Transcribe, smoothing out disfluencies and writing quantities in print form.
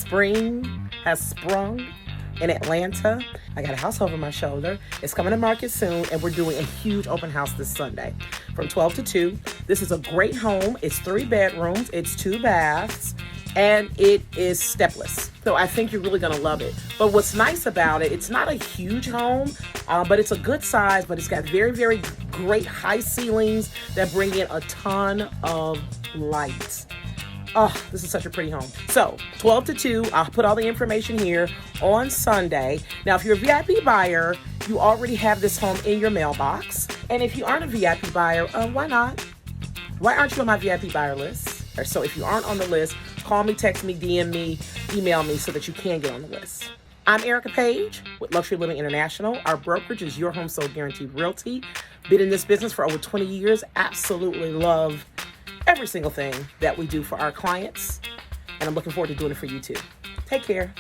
Spring has sprung in Atlanta. I got a house over my shoulder. It's coming to market soon, and we're doing a huge open house this Sunday from 12 to 2. This is a great home. It's 3 bedrooms, it's 2 baths, and it is stepless. So I think you're really gonna love it. But what's nice about it, it's not a huge home, but it's a good size, but it's got very, very great high ceilings that bring in a ton of light. Oh, this is such a pretty home. So 12 to 2, I'll put all the information here on Sunday. Now, if you're a VIP buyer, you already have this home in your mailbox. And if you aren't a VIP buyer, why not? Why aren't you on my VIP buyer list? So if you aren't on the list, call me, text me, DM me, email me so that you can get on the list. I'm Erica Page with Luxury Living International. Our brokerage is Your Home Sold Guaranteed Realty. Been in this business for over 20 years. Absolutely love every single thing that we do for our clients. And I'm looking forward to doing it for you too. Take care.